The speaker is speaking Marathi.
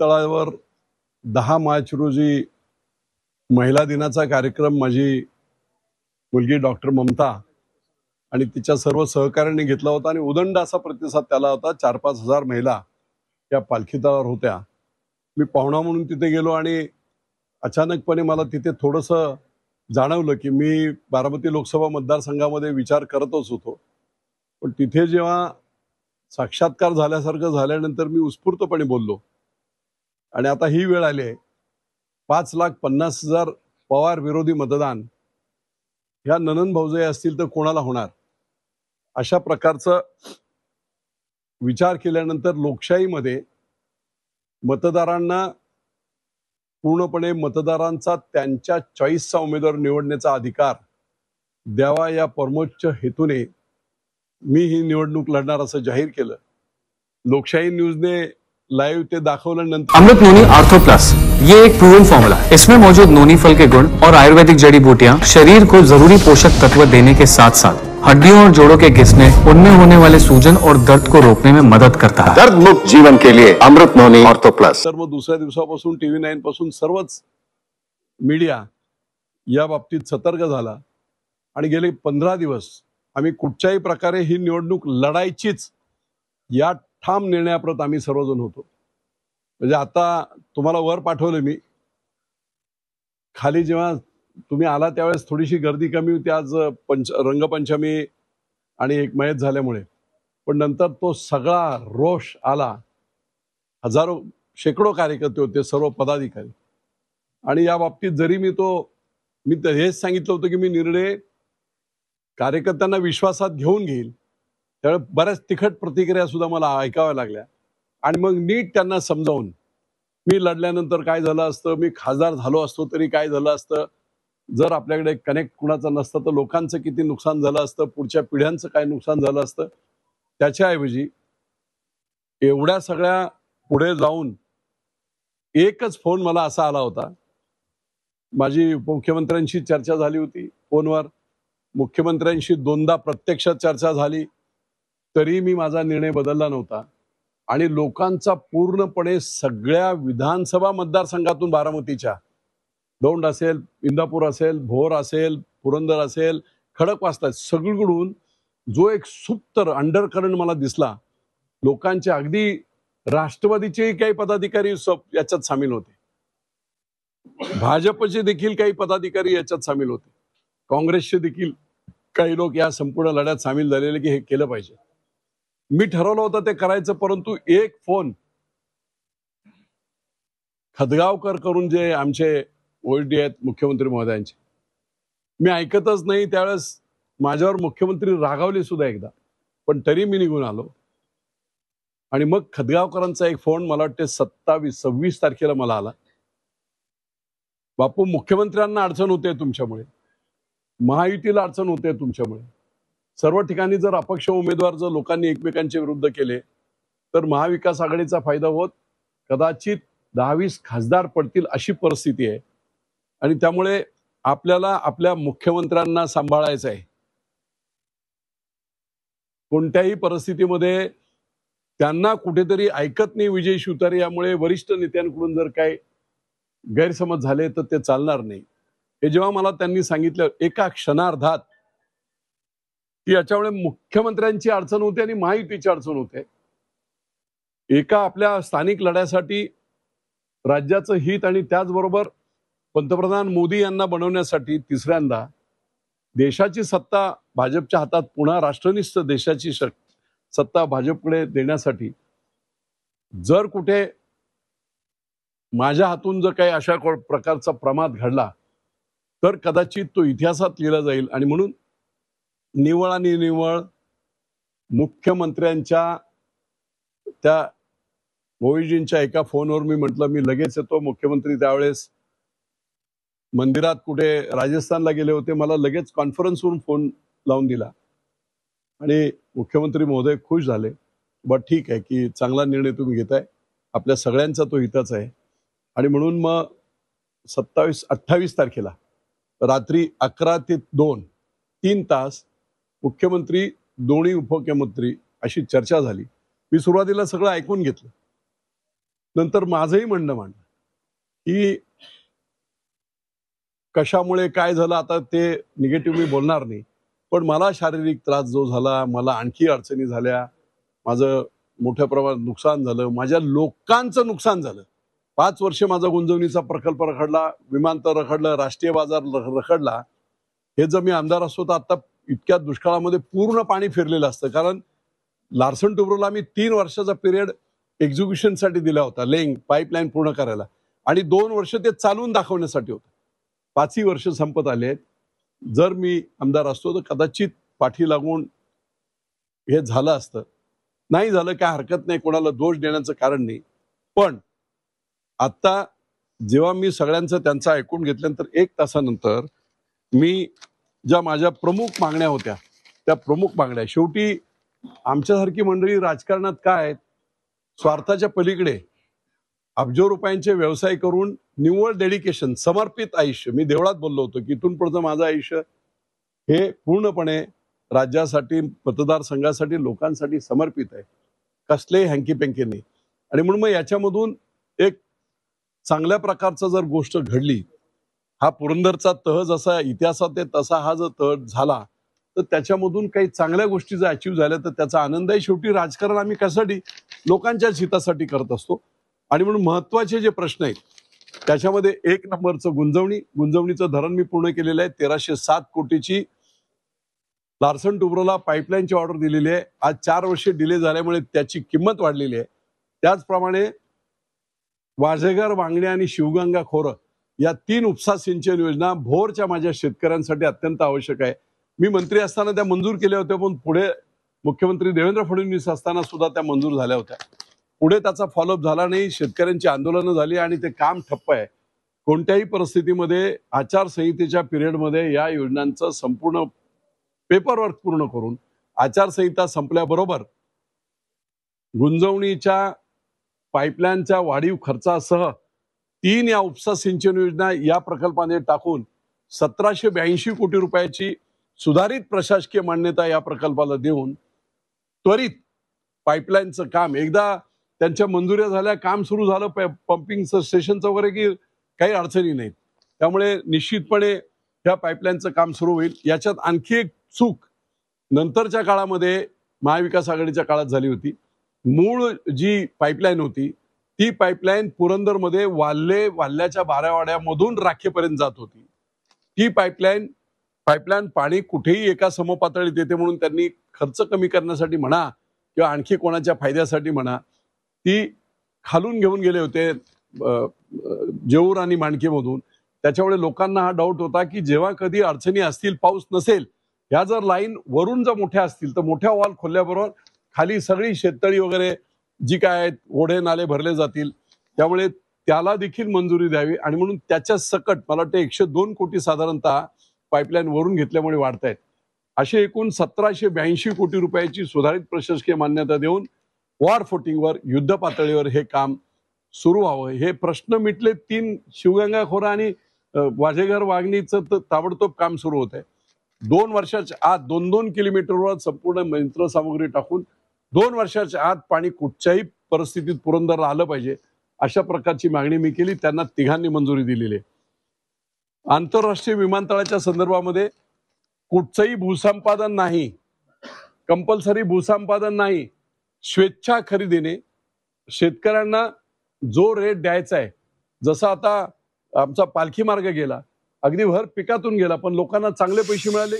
तळावर 10 मार्च रोजी महिला दिनाचा कार्यक्रम माझी मुलगी डॉक्टर ममता आणि तिच्या सर्व सहकाऱ्यांनी घेतला होता आणि उदंड असा प्रतिसाद त्याला होता. 4-5 हजार महिला या पालखी तळावर होत्या. मी पाहुणा म्हणून तिथे गेलो आणि अचानकपणे मला तिथे थोडंसं जाणवलं की मी बारामती लोकसभा मतदारसंघामध्ये विचार करतच होतो, पण तिथे जेव्हा साक्षात्कार झाल्यासारखं झाल्यानंतर मी उत्स्फूर्तपणे बोललो. आणि आता ही वेळ आली आहे. 5,50,000 पवार विरोधी मतदान ह्या ननंद भाऊजाई असतील तर कोणाला होणार, अशा प्रकारचं विचार केल्यानंतर लोकशाहीमध्ये मतदारांना पूर्णपणे मतदारांचा त्यांच्या चॉईसचा उमेदवार निवडण्याचा अधिकार द्यावा या परमोच्च हेतूने मी ही निवडणूक लढणार असं जाहीर केलं. लोकशाही न्यूजने लाइव ते दाखवल्यानंतर अमृत नोनी आर्थो प्लस ये एक प्रूवन फॉर्मूला है। इसमें मौजूद नोनी फल के गुण और आयुर्वेदिक जड़ी बूटियां शरीर को जरूरी पोषक तत्व देने के साथ साथ हड्डियों और जोड़ों के घिसने, उनमें होने वाले सूजन और दर्द को रोकने में मदद करता है। दर्द मुक्त जीवन के लिए अमृत नोनी आर्थो प्लस। तर मग दुसऱ्या दिवसापासून TV9 पासून सर्वच मीडिया या बाबतीत सतर्क झाला आणि गेले 15 दिवस आम्ही कुठच्याही प्रकारे ही निवडणूक लढायचीच या ठाम निर्णयाप्रत आम्ही सर्वजण होतो. म्हणजे आता तुम्हाला वर पाठवलं मी, खाली जेव्हा तुम्ही आला त्यावेळेस थोडीशी गर्दी कमी होती. आज रंगपंचमी आणि एक मयत झाल्यामुळे, पण नंतर तो सगळा रोष आला. हजारो शेकडो कार्यकर्ते होते, सर्व पदाधिकारी. आणि या बाबतीत जरी मी तर हेच सांगितलं होतं की मी निर्णय कार्यकर्त्यांना विश्वासात घेऊन घेईल, त्यावेळेस बऱ्याच तिखट प्रतिक्रिया सुद्धा मला ऐकाव्या लागल्या. आणि मग नीट त्यांना समजावून मी लढल्यानंतर काय झालं असतं, मी खासदार झालो असतो तरी काय झालं असतं, जर आपल्याकडे कनेक्ट कुणाचा नसतं तर लोकांचं किती नुकसान झालं असतं, पुढच्या पिढ्यांचं काय नुकसान झालं असतं. त्याच्याऐवजी एवढ्या सगळ्या पुढे जाऊन एकच फोन मला असा आला होता. माझी उपमुख्यमंत्र्यांशी चर्चा झाली होती फोनवर, मुख्यमंत्र्यांशी 2दा प्रत्यक्ष चर्चा झाली, तरी मी माझा निर्णय बदलला नव्हता. आणि लोकांचा पूर्णपणे सगळ्या विधानसभा मतदारसंघातून, बारामतीच्या दौंड असेल, इंदापूर असेल, भोर असेल, पुरंदर असेल, खडकवासला, सगळीकडून जो एक सुप्त अंडरकरंट मला दिसला. लोकांचे अगदी राष्ट्रवादीचे काही पदाधिकारी याच्यात सामील होते, भाजपचे देखील काही पदाधिकारी याच्यात सामील होते, काँग्रेसचे देखील काही लोक या संपूर्ण लढ्यात सामील झालेले की हे केलं पाहिजे. मी ठरवलं होतं ते करायचं, परंतु एक फोन खदगावकर करून, जे आमचे ओळखी आहेत मुख्यमंत्री महोदयांचे, मी ऐकतच नाही. त्यावेळेस माझ्यावर मुख्यमंत्री रागावले सुद्धा एकदा, पण तरी मी निघून आलो. आणि मग खदगावकरांचा एक फोन मला वाटते 26 तारखेला मला आला. बापू, मुख्यमंत्र्यांना अडचण होते तुमच्यामुळे, महायुतीला अडचण होते तुमच्यामुळे. सर्व ठिकाणी जर अपक्ष उमेदवार जर लोकांनी एकमेकांच्या विरुद्ध केले तर महाविकास आघाडीचा फायदा होत कदाचित 10-20 खासदार पडतील अशी परिस्थिती आहे. आणि त्यामुळे आपल्याला आपल्या मुख्यमंत्र्यांना सांभाळायचं आहे. कोणत्याही परिस्थितीमध्ये त्यांना कुठेतरी ऐकत नाही विजय शिवतारे, यामुळे वरिष्ठ नेत्यांकडून जर काय गैरसमज झाले तर ते चालणार नाही. हे जेव्हा मला त्यांनी सांगितलं एका क्षणार्धात की याच्यामुळे मुख्यमंत्र्यांची अडचण होते आणि महायुतीची अडचण होते, एका आपल्या स्थानिक लढ्यासाठी राज्याचं हित आणि त्याचबरोबर पंतप्रधान मोदी यांना बनवण्यासाठी तिसऱ्यांदा देशाची सत्ता भाजपच्या हातात, पुन्हा राष्ट्रनिष्ठ देशाची सत्ता भाजपकडे देण्यासाठी जर कुठे माझ्या हातून जर काही अशा प्रकारचा प्रमाद घडला तर कदाचित तो इतिहासात लिहिला जाईल. आणि म्हणून निव्वळ आणि निव्वळ मुख्यमंत्र्यांच्या त्या भोईजींच्या एका फोनवर मी म्हटलं मी लगेच येतो. मुख्यमंत्री त्यावेळेस मंदिरात कुठे राजस्थानला गेले होते. मला लगेच कॉन्फरन्सवरून फोन लावून दिला आणि मुख्यमंत्री महोदय खुश झाले. बरं ठीक आहे की चांगला निर्णय तुम्ही घेताय, आपल्या सगळ्यांचा तो हिताच आहे. आणि म्हणून मग 28 तारखेला रात्री 11 ते 2 3 तास मुख्यमंत्री, दोन्ही उपमुख्यमंत्री अशी चर्चा झाली. मी सुरुवातीला सगळं ऐकून घेतलं. नंतर माझंही म्हणणं मांडलं की कशामुळे काय झालं आता ते निगेटिव्ह मी बोलणार नाही, पण मला शारीरिक त्रास जो झाला, मला आणखी अडचणी झाल्या, माझं मोठ्या प्रमाणात नुकसान झालं, माझ्या लोकांचं नुकसान झालं. 5 वर्ष माझा गुंजवणीचा प्रकल्प रखडला, विमानतळ रखडलं, राष्ट्रीय बाजार रखडला. हे जर मी आमदार असतो तर आता इतक्या दुष्काळामध्ये पूर्ण पाणी फिरलेलं असतं. कारण लार्सन टुब्रोला मी 3 वर्षाचा पिरियड एक्झिक्युशनसाठी दिला होता, लेंग पाईपलाईन पूर्ण करायला, आणि 2 वर्ष ते चालवून दाखवण्यासाठी होतं. 5ही वर्ष संपत आले आहेत. जर मी आमदार असतो तर कदाचित पाठी लागून हे झालं असतं. नाही झालं काय हरकत नाही, कोणाला दोष देण्याचं कारण नाही. पण आता जेव्हा मी सगळ्यांचं त्यांचं ऐकून घेतल्यानंतर 1 तासानंतर मी ज्या माझ्या प्रमुख मागण्या होत्या त्या प्रमुख मागण्या, शेवटी आमच्यासारखी मंडळी राजकारणात काय आहेत, स्वार्थाच्या पलीकडे अब्जो रुपयांचे व्यवसाय करून निव्वळ डेडिकेशन, समर्पित आयुष्य, मी देवळात बोललो होतो की इथून पुढचं माझं आयुष्य हे पूर्णपणे राज्यासाठी, मतदारसंघासाठी, लोकांसाठी समर्पित आहे, कसलेही हँकी पेंकी नाही. आणि म्हणून मग याच्यामधून एक चांगल्या प्रकारचं जर गोष्ट घडली, हा पुरंदरचा तह जसा इतिहासात आहे तसा हा जर तह झाला तर त्याच्यामधून काही चांगल्या गोष्टी जर अचीव्ह झाल्या तर त्याचा आनंद आहे. शेवटी राजकारण आम्ही कशासाठी, लोकांच्याच हितासाठी करत असतो. आणि म्हणून महत्वाचे जे प्रश्न आहेत त्याच्यामध्ये 1 नंबरचं गुंजवणीचं धरण मी पूर्ण केलेलं आहे. 1307 कोटीची लार्सन टुब्रोला पाईपलाईनची ऑर्डर दिलेली आहे. आज 4 वर्ष डिले झाल्यामुळे त्याची किंमत वाढलेली आहे. त्याचप्रमाणे वाझेघर, वांगणे आणि शिवगंगा खोरं या 3 उपसा सिंचन योजना भोरच्या माझ्या शेतकऱ्यांसाठी अत्यंत आवश्यक आहे. मी मंत्री असताना त्या मंजूर केल्या होत्या, पण पुढे मुख्यमंत्री देवेंद्र फडणवीस असताना सुद्धा त्या मंजूर झाल्या होत्या. पुढे त्याचा फॉलोअप झाला नाही, शेतकऱ्यांची आंदोलनं झाली आणि ते काम ठप्प आहे. कोणत्याही परिस्थितीमध्ये आचारसंहितेच्या पिरियडमध्ये या योजनांचं संपूर्ण पेपरवर्क पूर्ण करून आचारसंहिता संपल्याबरोबर गुंजवणीच्या पाईपलाईनच्या वाढीव खर्चासह 3 या उपसा सिंचन योजना या प्रकल्पाने टाकून 1782 कोटी रुपयाची सुधारित प्रशासकीय मान्यता या प्रकल्पाला देऊन त्वरित पाईपलाईनचं काम, एकदा त्यांच्या मंजुऱ्या झाल्या, काम सुरू झालं पंपिंग स्टेशनचं वगैरे की काही अडचणी नाहीत. त्यामुळे निश्चितपणे ह्या पाईपलाईनचं काम सुरू होईल. याच्यात आणखी एक चूक नंतरच्या काळामध्ये महाविकास आघाडीच्या काळात झाली होती. मूळ जी पाईपलाईन होती ती पाईपलाईन पुरंदरमध्ये वाल्याच्या 12 वाड्यामधून राखेपर्यंत जात होती. ती पाईपलाईन पाणी कुठेही एका समपातळीत येते म्हणून त्यांनी खर्च कमी करण्यासाठी म्हणा किंवा आणखी कोणाच्या फायद्यासाठी म्हणा ती खालून घेऊन गेले होते जेऊर आणि माणकेमधून. त्याच्यामुळे लोकांना हा डाऊट होता की जेव्हा कधी अडचणी असतील, पाऊस नसेल, ह्या जर लाईन वरून जर मोठ्या असतील तर मोठ्या वॉल खोलल्याबरोबर खाली सगळी शेततळी वगैरे जी काय आहेत, ओढे नाले भरले जातील. त्यामुळे त्याला देखील मंजुरी द्यावी. आणि म्हणून त्याच्या सकट मला वाटतं 102 कोटी साधारणतः पाईपलाईन वरून घेतल्यामुळे वाढत आहेत. असे एकूण 1782 कोटी रुपयाची सुधारित प्रशासकीय मान्यता देऊन वॉर फुटिंगवर, युद्ध पातळीवर हे काम सुरू व्हावं. हे प्रश्न मिटले. 3 शिवगंगा खोरा आणि वाझेघर वाघणीचं ताबडतोब काम सुरू होत आहे. 2 वर्षाच्या आत 2-2 किलोमीटरवर संपूर्ण यंत्रसामुग्री टाकून 2 वर्षाच्या आत पाणी कुठच्याही परिस्थितीत पुरंदरला आलं पाहिजे, अशा प्रकारची मागणी मी केली. त्यांना 3घांनी मंजुरी दिलेली आहे. आंतरराष्ट्रीय विमानतळाच्या संदर्भामध्ये कुठचंही भूसंपादन नाही, कंपल्सरी भूसंपादन नाही, स्वेच्छा खरेदीने शेतकऱ्यांना जो रेट द्यायचा आहे, जसा आता आमचा पालखी मार्ग गेला, अगदी भर पिकातून गेला, पण लोकांना चांगले पैसे मिळाले.